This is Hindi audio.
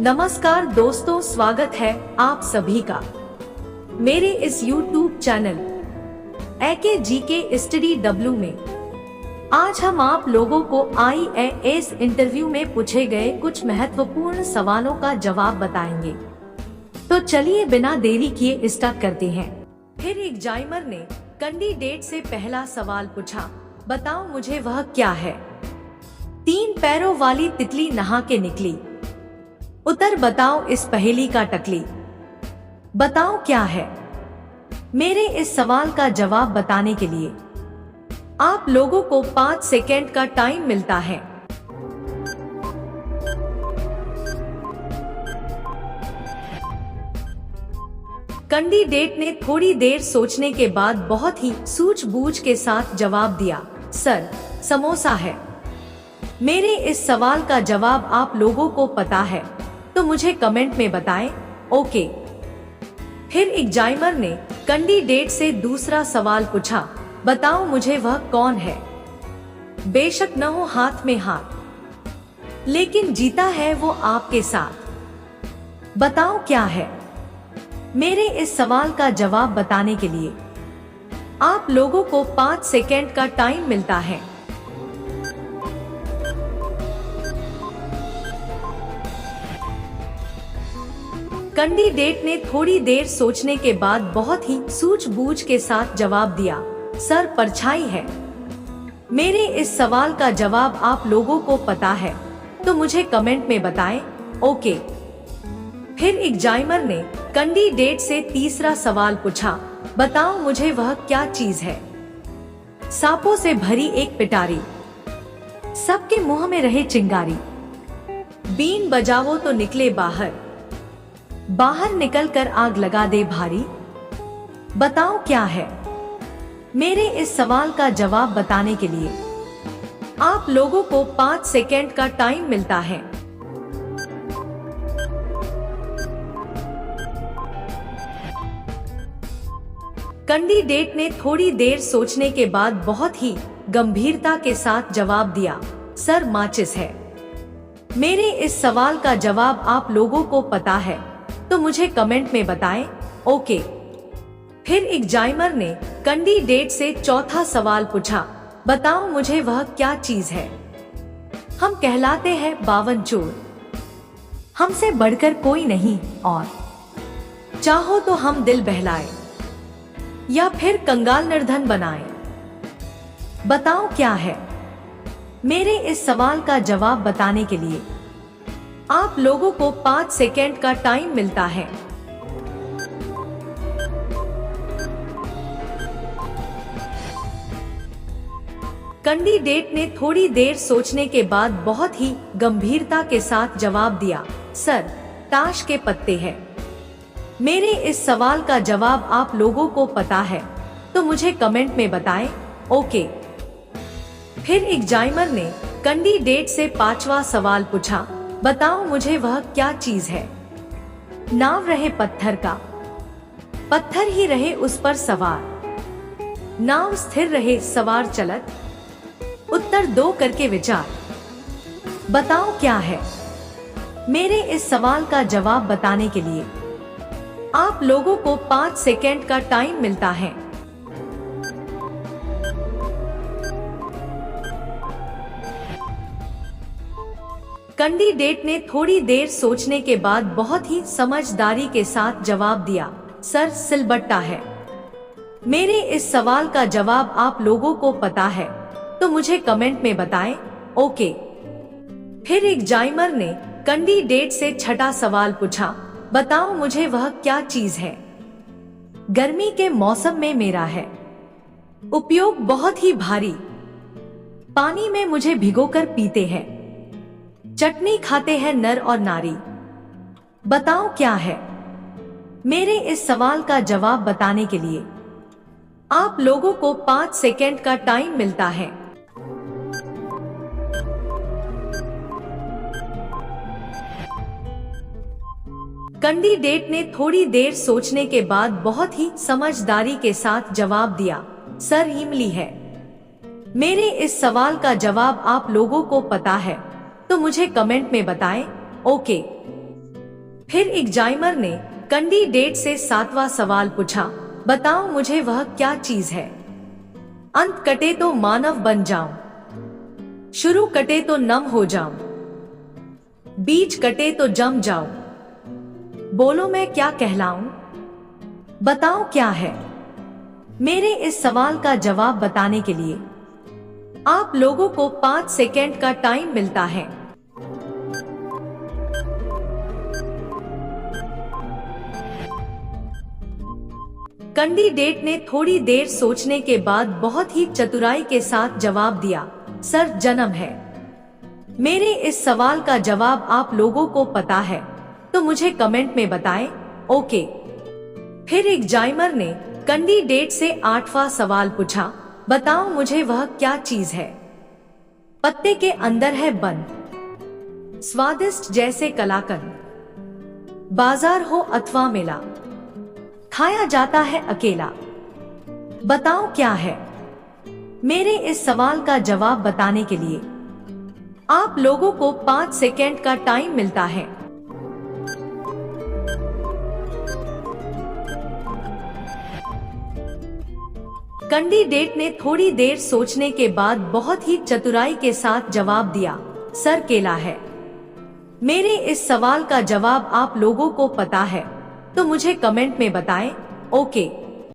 नमस्कार दोस्तों, स्वागत है आप सभी का मेरे इस YouTube channel AKGK study W में। आज हम आप लोगों को IAS इंटरव्यू में पूछे गए कुछ महत्वपूर्ण सवालों का जवाब बताएंगे। तो चलिए बिना देरी किए स्टार्ट करते हैं। फिर एग्जामिनर ने कैंडिडेट से पहला सवाल पूछा, बताओ मुझे वह क्या है। 3 पैरों वाली तितली नहा के निकली। उत्तर बताओ इस पहेली का टकली। बताओ क्या है। मेरे इस सवाल का जवाब बताने के लिए आप लोगों को 5 सेकेंड का टाइम मिलता है। कैंडिडेट ने थोड़ी देर सोचने के बाद बहुत ही सूझबूझ के साथ जवाब दिया, सर समोसा है। मेरे इस सवाल का जवाब आप लोगों को पता है तो मुझे कमेंट में बताएं, ओके। फिर एग्जामिनर ने कैंडिडेट से दूसरा सवाल पूछा, बताओ मुझे वह कौन है। बेशक न हो हाथ में हाथ, लेकिन जीता है वो आपके साथ। बताओ क्या है। मेरे इस सवाल का जवाब बताने के लिए आप लोगों को 5 सेकेंड का टाइम मिलता है। कैंडिडेट ने थोड़ी देर सोचने के बाद बहुत ही सूझबूझ के साथ जवाब दिया, सर परछाई है। मेरे इस सवाल का जवाब आप लोगों को पता है तो मुझे कमेंट में बताएं, ओके। फिर एग्जामिनर ने कैंडिडेट से तीसरा सवाल पूछा, बताओ मुझे वह क्या चीज है। सांपों से भरी एक पिटारी, सबके मुंह में रहे चिंगारी। बीन बजावो तो निकले बाहर, बाहर निकलकर आग लगा दे भारी। बताओ क्या है। मेरे इस सवाल का जवाब बताने के लिए आप लोगों को 5 सेकेंड का टाइम मिलता है। कैंडिडेट ने थोड़ी देर सोचने के बाद बहुत ही गंभीरता के साथ जवाब दिया, सर माचिस है। मेरे इस सवाल का जवाब आप लोगों को पता है तो मुझे कमेंट में बताएं, ओके। फिर एग्जामिनर ने कैंडिडेट से चौथा सवाल पूछा, बताओ मुझे वह क्या चीज है। हम कहलाते हैं 52 चोर, हमसे बढ़कर कोई नहीं, और चाहो तो हम दिल बहलाए या फिर कंगाल निर्धन बनाए। बताओ क्या है। मेरे इस सवाल का जवाब बताने के लिए आप लोगों को 5 सेकेंड का टाइम मिलता है। कैंडिडेट ने थोड़ी देर सोचने के बाद बहुत ही गंभीरता के साथ जवाब दिया, सर ताश के पत्ते हैं। मेरे इस सवाल का जवाब आप लोगों को पता है तो मुझे कमेंट में बताएं, ओके। फिर एग्जामिनर ने कैंडिडेट से 5वां सवाल पूछा, बताओ मुझे वह क्या चीज है। नाव रहे पत्थर का, पत्थर ही रहे उस पर सवार। नाव स्थिर रहे सवार चलत, उत्तर दो करके विचार। बताओ क्या है। मेरे इस सवाल का जवाब बताने के लिए आप लोगों को 5 सेकेंड का टाइम मिलता है। कैंडिडेट ने थोड़ी देर सोचने के बाद बहुत ही समझदारी के साथ जवाब दिया, सर सिलबट्टा है। मेरे इस सवाल का जवाब आप लोगों को पता है तो मुझे कमेंट में बताएं, ओके। फिर एग्जामिनर ने कैंडिडेट से 6वां सवाल पूछा, बताओ मुझे वह क्या चीज है। गर्मी के मौसम में मेरा है उपयोग बहुत ही भारी, पानी में मुझे भिगोकर पीते हैं, चटनी खाते हैं नर और नारी। बताओ क्या है। मेरे इस सवाल का जवाब बताने के लिए आप लोगों को 5 सेकेंड का टाइम मिलता है। कैंडिडेट ने थोड़ी देर सोचने के बाद बहुत ही समझदारी के साथ जवाब दिया, सर इमली है। मेरे इस सवाल का जवाब आप लोगों को पता है तो मुझे कमेंट में बताएं, ओके। फिर एग्जामिनर ने कैंडिडेट से 7वां सवाल पूछा, बताओ मुझे वह क्या चीज है। अंत कटे तो मानव बन जाऊं, शुरू कटे तो नम हो जाऊं, बीच कटे तो जम जाऊं, बोलो मैं क्या कहलाऊं, बताओ क्या है। मेरे इस सवाल का जवाब बताने के लिए आप लोगों को 5 सेकेंड का टाइम मिलता है। कैंडिडेट ने थोड़ी देर सोचने के बाद बहुत ही चतुराई के साथ जवाब दिया, सर जन्म है। मेरे इस सवाल का जवाब आप लोगों को पता है तो मुझे कमेंट में बताएं, ओके। फिर एग्जामिनर ने कैंडिडेट से 8वां सवाल पूछा, बताओ मुझे वह क्या चीज है। पत्ते के अंदर है बंद, स्वादिष्ट जैसे कलाकंद, बाजार हो अथवा मेला, खाया जाता है अकेला, बताओ क्या है। मेरे इस सवाल का जवाब बताने के लिए आप लोगों को 5 सेकेंड का टाइम मिलता है। कैंडिडेट ने थोड़ी देर सोचने के बाद बहुत ही चतुराई के साथ जवाब दिया, सर केला है। मेरे इस सवाल का जवाब आप लोगों को पता है तो मुझे कमेंट में बताएं, ओके।